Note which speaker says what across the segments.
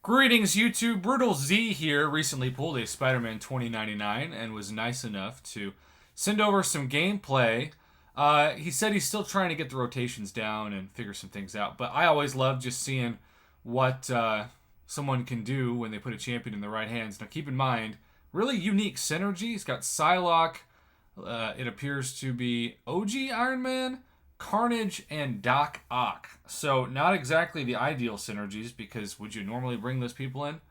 Speaker 1: Greetings, YouTube. Brutal ZEE here. Recently pulled a Spider-Man 2099 and was nice enough to send over some gameplay. He said he's still trying to get the rotations down and figure some things out, but I always love just seeing what someone can do when they put a champion in the right hands. Now, keep in mind, really unique synergy. He's got Psylocke. It appears to be OG Iron Man, Carnage, and Doc Ock. So not exactly the ideal synergies, because would you normally bring those people in?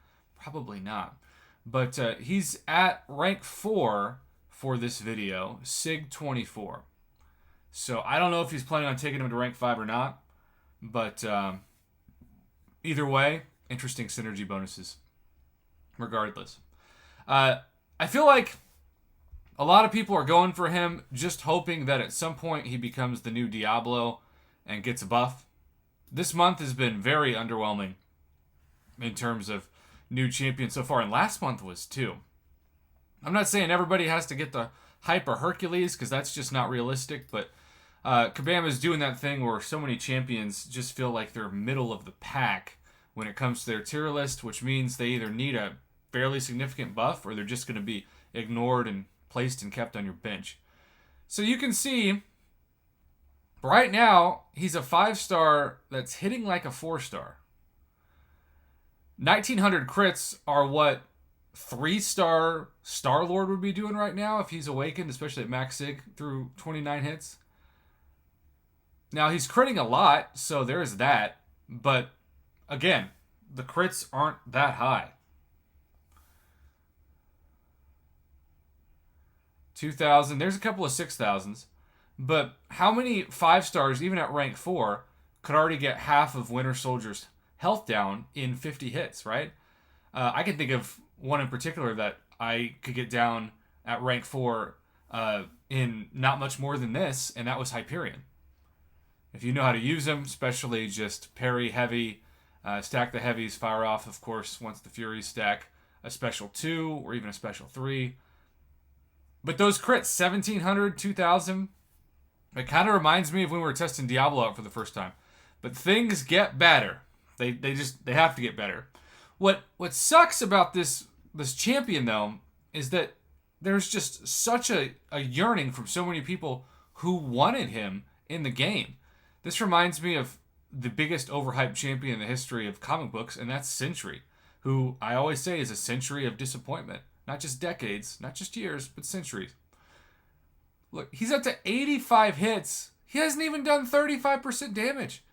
Speaker 1: Probably not. But he's at rank 4 for this video, Sig 24. So I don't know if he's planning on taking him to rank 5 or not. But either way, interesting synergy bonuses. Regardless. I feel like a lot of people are going for him, just hoping that at some point he becomes the new Diablo and gets a buff. This month has been very underwhelming in terms of new champions so far, and last month was too. I'm not saying everybody has to get the Hyper Hercules, because that's just not realistic, but Kabama's doing that thing where so many champions just feel like they're middle of the pack when it comes to their tier list, which means they either need a fairly significant buff or they're just going to be ignored and placed and kept on your bench. So you can see right now he's a 5-star that's hitting like a 4-star. 1900 crits are what 3-star Star-Lord would be doing right now if he's awakened, especially at max sig through 29 hits. Now he's critting a lot, so there's that, but again, the crits aren't that high. 2,000. There's a couple of 6,000s. But how many 5-stars, even at rank 4, could already get half of Winter Soldier's health down in 50 hits, right? I can think of one in particular that I could get down at rank 4 in not much more than this, and that was Hyperion. If you know how to use them, especially just parry heavy, stack the heavies, fire off, of course, once the Furies stack a special 2 or even a special 3. But those crits, 1,700, 2,000, it kind of reminds me of when we were testing Diablo out for the first time. But things get better. They have to get better. What sucks about this champion, though, is that there's just such a yearning from so many people who wanted him in the game. This reminds me of the biggest overhyped champion in the history of comic books, and that's Sentry, who I always say is a century of disappointment. Not just decades, not just years, but centuries. Look, he's up to 85 hits. He hasn't even done 35% damage.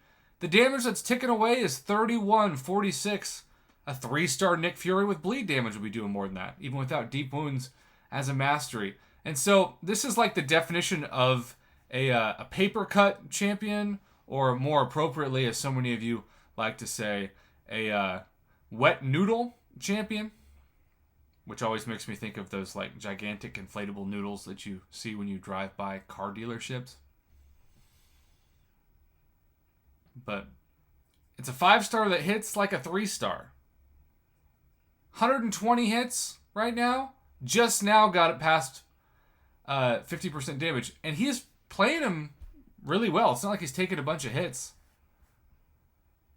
Speaker 1: The damage that's ticking away is 31, 46. A 3-star Nick Fury with bleed damage would be doing more than that, even without deep wounds as a mastery. And so this is like the definition of a paper cut champion, or more appropriately, as so many of you like to say, a wet noodle champion. Which always makes me think of those like gigantic inflatable noodles that you see when you drive by car dealerships. But it's a 5-star that hits like a 3-star. 120 hits right now. Just now got it past 50% damage. And he is playing him really well. It's not like he's taking a bunch of hits.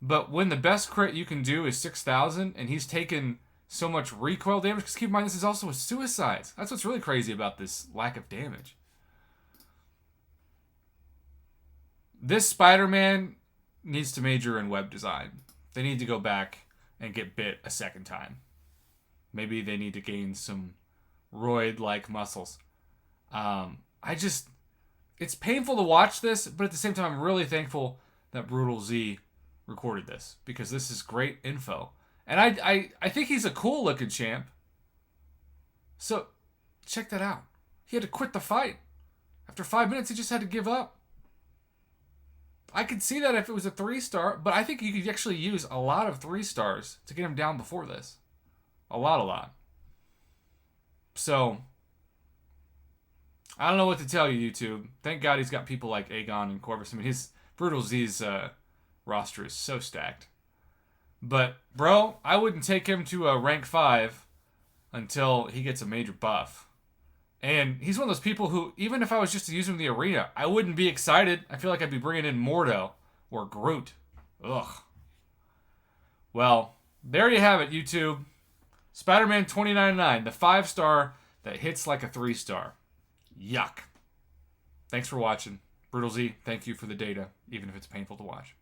Speaker 1: But when the best crit you can do is 6,000 and he's taken so much recoil damage, because keep in mind this is also a suicide. That's what's really crazy about this lack of damage. This Spider-Man needs to major in web design. They need to go back and get bit a second time. Maybe they need to gain some roid-like muscles. It's painful to watch this, but at the same time I'm really thankful that Brutal ZEE recorded this, because this is great info. And I think he's a cool looking champ. So, check that out. He had to quit the fight. After 5 minutes, he just had to give up. I could see that if it was a 3-star, but I think you could actually use a lot of 3-stars to get him down before this. A lot. So, I don't know what to tell you, YouTube. Thank God he's got people like Aegon and Corvus. I mean, his Brutal ZEE's roster is so stacked. But, bro, I wouldn't take him to a rank 5 until he gets a major buff. And he's one of those people who, even if I was just to use him in the arena, I wouldn't be excited. I feel like I'd be bringing in Mordo or Groot. Ugh. Well, There you have it, YouTube. Spider-Man 2099, the 5-star that hits like a 3-star. Yuck. Thanks for watching. Brutal Z, thank you for the data, even if it's painful to watch.